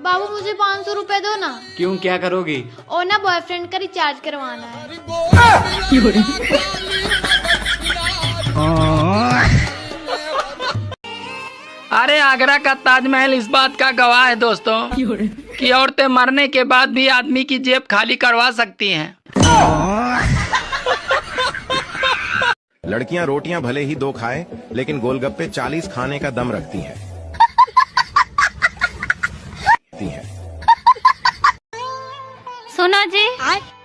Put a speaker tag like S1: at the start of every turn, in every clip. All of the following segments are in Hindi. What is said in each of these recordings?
S1: बाबू मुझे 500 रुपए दो ना।
S2: क्यों, क्या करोगी?
S1: और ना बॉयफ्रेंड का रिचार्ज करवाना है।
S3: अरे आगरा का ताजमहल इस बात का गवाह है दोस्तों कि औरतें मरने के बाद भी आदमी की जेब खाली करवा सकती हैं।
S4: लड़कियां रोटियां भले ही 2 खाए, लेकिन गोलगप्पे 40 खाने का दम रखती हैं।
S5: सुनो जी,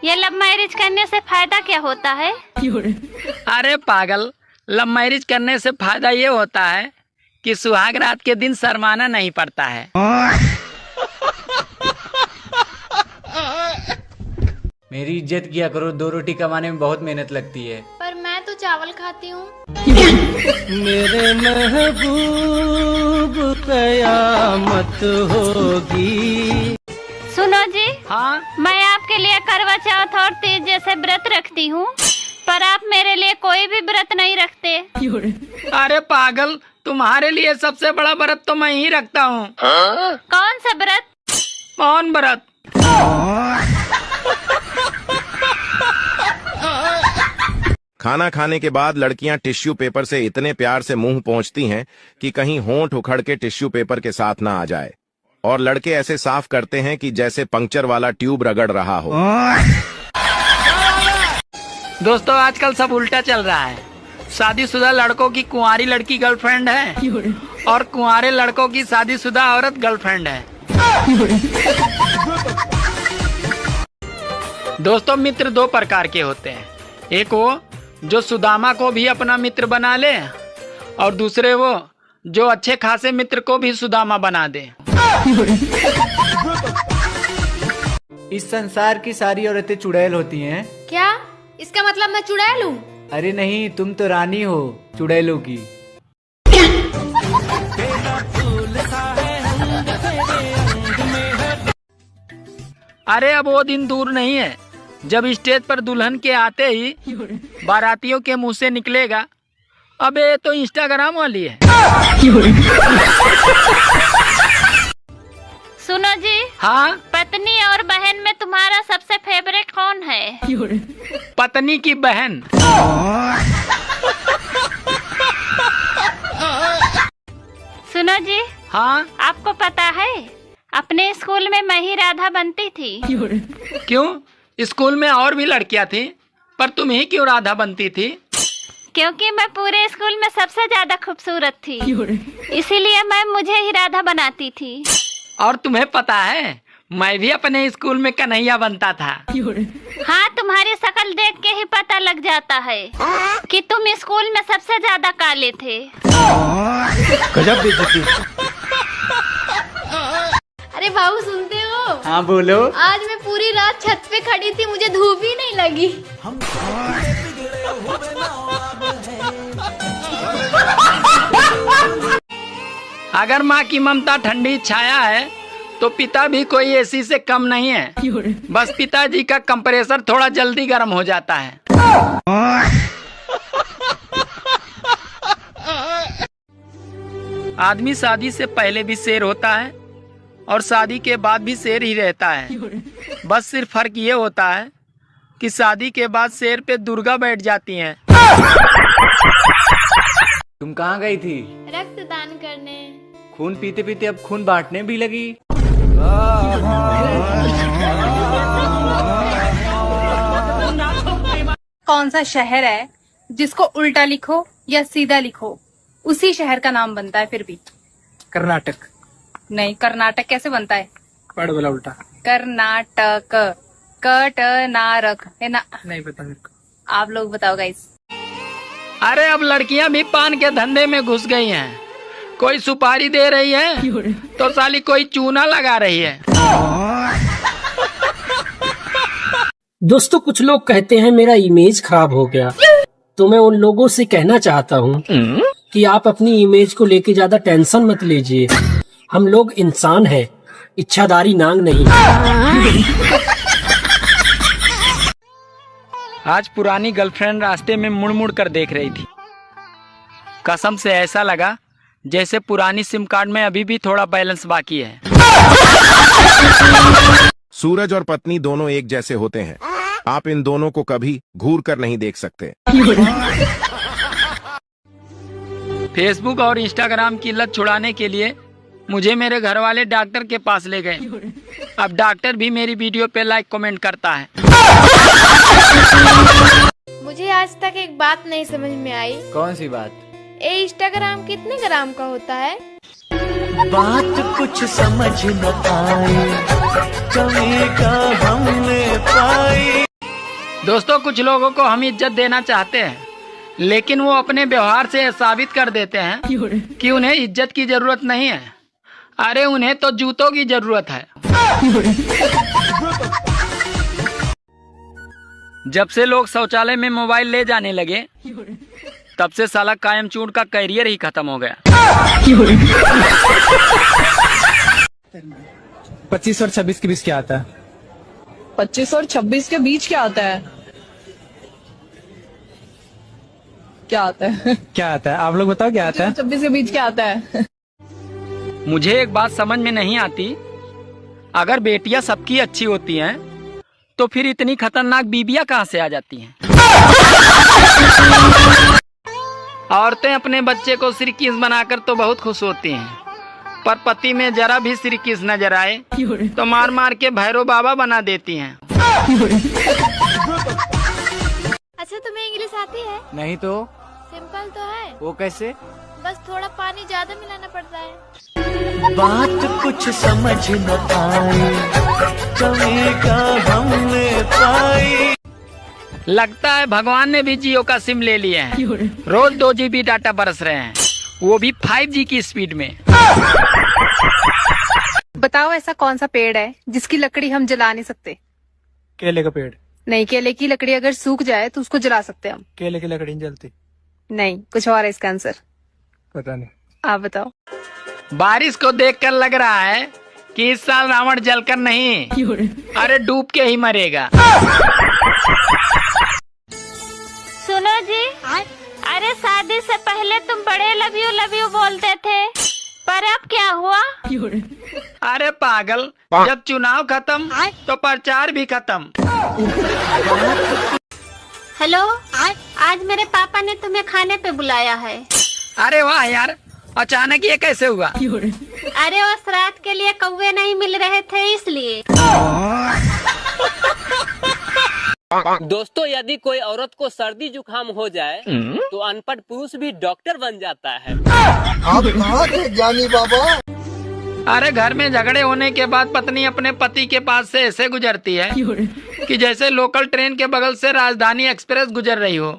S5: ये लव मैरिज करने से फायदा क्या होता है?
S3: अरे पागल, लव मैरिज करने से फायदा ये होता है कि सुहाग रात के दिन शर्माना नहीं पड़ता है।
S2: मेरी इज्जत किया करो, 2 रोटी कमाने में बहुत मेहनत लगती है।
S1: पर मैं तो चावल खाती हूँ।
S6: मेरे महबूब कयामत होगी।
S5: सुनो जी,
S3: हाँ,
S5: मैं आपके लिए करवा चौथ और तीज जैसे व्रत रखती हूँ, पर आप मेरे लिए कोई भी व्रत नहीं रखते।
S3: अरे पागल, तुम्हारे लिए सबसे बड़ा व्रत तो मैं ही रखता हूँ।
S5: कौन सा व्रत?
S3: मौन व्रत।
S4: खाना खाने के बाद लड़कियां टिश्यू पेपर से इतने प्यार से मुंह पोंछती हैं कि कहीं होंठ उखड़ के टिश्यू पेपर के साथ ना आ जाए, और लड़के ऐसे साफ करते हैं कि जैसे पंक्चर वाला ट्यूब रगड़ रहा हो।
S3: दोस्तों, आजकल सब उल्टा चल रहा है। शादीशुदा लड़कों की कुंवारी लड़की गर्लफ्रेंड है और कुंवारे लड़कों की शादीशुदा औरत गर्लफ्रेंड है। दोस्तों, मित्र 2 प्रकार के होते हैं। एक वो जो सुदामा को भी अपना मित्र बना ले, और दूसरे वो जो अच्छे खासे मित्र को भी सुदामा बना दे।
S2: इस संसार की सारी औरतें चुड़ैल होती हैं।
S1: क्या इसका मतलब मैं चुड़ैल हूँ?
S2: अरे नहीं, तुम तो रानी हो चुड़ैलों की।
S3: अरे अब वो दिन दूर नहीं है जब स्टेज पर दुल्हन के आते ही बारातियों के मुंह से निकलेगा, अबे ये तो इंस्टाग्राम वाली है।
S5: सुनो जी,
S3: हाँ,
S5: पत्नी और बहन में तुम्हारा सबसे फेवरेट कौन है?
S3: पत्नी की बहन।
S5: सुनो जी,
S3: हाँ,
S5: आपको पता है अपने स्कूल में मैं ही राधा बनती थी।
S3: क्यों? स्कूल में और भी लड़कियां थी, पर तुम ही क्यों राधा बनती थी?
S5: क्योंकि मैं पूरे स्कूल में सबसे ज्यादा खूबसूरत थी, इसीलिए मैं मुझे ही राधा बनाती थी।
S3: और तुम्हें पता है, मैं भी अपने स्कूल में कन्हैया बनता था।
S5: हाँ, तुम्हारी शक्ल देख के ही पता लग जाता है कि तुम स्कूल में सबसे ज्यादा काले थे।
S2: गजब बेइज्जती।
S1: अरे बाबू सुनते हो?
S2: हाँ बोलो।
S1: आज मैं पूरी रात छत पे खड़ी थी, मुझे धूप ही नहीं लगी।
S3: अगर माँ की ममता ठंडी छाया है तो पिता भी कोई एसी से कम नहीं है। बस पिताजी का कंप्रेसर थोड़ा जल्दी गर्म हो जाता है। आदमी शादी से पहले भी शेर होता है और शादी के बाद भी शेर ही रहता है। बस सिर्फ फर्क ये होता है कि शादी के बाद शेर पे दुर्गा बैठ जाती हैं।
S2: तुम कहाँ गई थी?
S1: रक्तदान करने।
S2: खून पीते पीते अब खून बांटने भी लगी।
S7: कौन सा शहर है जिसको उल्टा लिखो या सीधा लिखो उसी शहर का नाम बनता है? फिर भी
S6: कर्नाटक।
S7: नहीं, कर्नाटक कैसे बनता है?
S6: पढ़ बोला उल्टा।
S7: कर्नाटक, कट नारक है ना?
S6: नहीं पता मेरे को।
S7: आप लोग बताओ गाइस।
S3: अरे अब लड़कियां भी पान के धंधे में घुस गई हैं। कोई सुपारी दे रही है तो साली कोई चूना लगा रही है।
S8: दोस्तों, कुछ लोग कहते हैं मेरा इमेज खराब हो गया, तो मैं उन लोगों से कहना चाहता हूँ कि आप अपनी इमेज को लेके ज्यादा टेंशन मत लीजिए। हम लोग इंसान हैं, इच्छाधारी नांग नहीं।
S3: आज पुरानी गर्लफ्रेंड रास्ते में मुड़ मुड़ कर देख रही थी। कसम से ऐसा लगा जैसे पुरानी सिम कार्ड में अभी भी थोड़ा बैलेंस बाकी है।
S4: सूरज और पत्नी दोनों एक जैसे होते हैं। आप इन दोनों को कभी घूर कर नहीं देख सकते।
S3: फेसबुक और इंस्टाग्राम की लत छुड़ाने के लिए मुझे मेरे घर वाले डॉक्टर के पास ले गए। अब डॉक्टर भी मेरी वीडियो पे लाइक कमेंट करता है।
S1: मुझे आज तक एक बात नहीं समझ में आई।
S2: कौन सी बात?
S1: ये इंस्टाग्राम कितने ग्राम का होता है?
S9: बात कुछ समझ न आए, कमी का हमने पाई।
S3: दोस्तों, कुछ लोगों को हम इज्जत देना चाहते हैं, लेकिन वो अपने व्यवहार से साबित कर देते हैं कि उन्हें इज्जत की जरूरत नहीं है। अरे उन्हें तो जूतों की जरूरत है। जब से लोग शौचालय में मोबाइल ले जाने लगे, तब से साला कायमचूड़ का करियर ही खत्म हो गया।
S6: 25 और 26 के बीच क्या आता है?
S10: 25 और 26 के बीच क्या आता है? क्या आता है?
S6: क्या आता है? आप लोग बताओ क्या आता है?
S10: 26 के बीच क्या आता है?
S3: मुझे एक बात समझ में नहीं आती, अगर बेटियां सबकी अच्छी होती हैं, तो फिर इतनी खतरनाक बीबियां कहाँ से आ जाती हैं? औरतें अपने बच्चे को सिरकिस बनाकर तो बहुत खुश होती हैं, पर पति में जरा भी सिरकिस नजर आए तो मार मार के भैरव बाबा बना देती हैं।
S1: अच्छा, तुम्हें इंग्लिश आती है?
S2: नहीं तो?
S1: सिंपल तो है।
S2: वो कैसे?
S1: बस थोड़ा पानी ज्यादा मिलाना पड़ता है।
S9: बात कुछ समझ न आए, कमी का हमने पाई।
S3: लगता है भगवान ने भी जियो का सिम ले लिया है। रोज 2 GB डाटा बरस रहे हैं, वो भी 5G की स्पीड में।
S7: बताओ ऐसा कौन सा पेड़ है जिसकी लकड़ी हम जला नहीं सकते?
S6: केले का पेड़।
S7: नहीं, केले की लकड़ी अगर सूख जाए तो उसको जला सकते हैं हम।
S6: केले की लकड़ी नहीं जलती।
S7: नहीं, कुछ और है इसका आंसर।
S6: पता नहीं।
S7: आप बताओ।
S3: बारिश को देखकर लग रहा है कि इस साल रावण जलकर नहीं, अरे डूब के ही मरेगा।
S5: सुनो जी, अरे शादी से पहले तुम बड़े लव यू बोलते थे, पर अब क्या हुआ?
S3: अरे पागल, जब चुनाव खत्म तो प्रचार भी खत्म।
S5: हेलो, आज मेरे पापा ने तुम्हें खाने पे बुलाया है।
S3: अरे वाह यार, अचानक ये कैसे हुआ?
S5: अरे वो श्राद्ध के लिए कौवे नहीं मिल रहे थे, इसलिए।
S11: दोस्तों, यदि कोई औरत को सर्दी जुकाम हो जाए तो अनपढ़ पुरुष भी डॉक्टर बन जाता है।
S9: आप कहाँ थे जानी बाबा?
S3: अरे घर में झगड़े होने के बाद पत्नी अपने पति के पास से ऐसे गुजरती है कि जैसे लोकल ट्रेन के बगल से राजधानी एक्सप्रेस गुजर रही हो।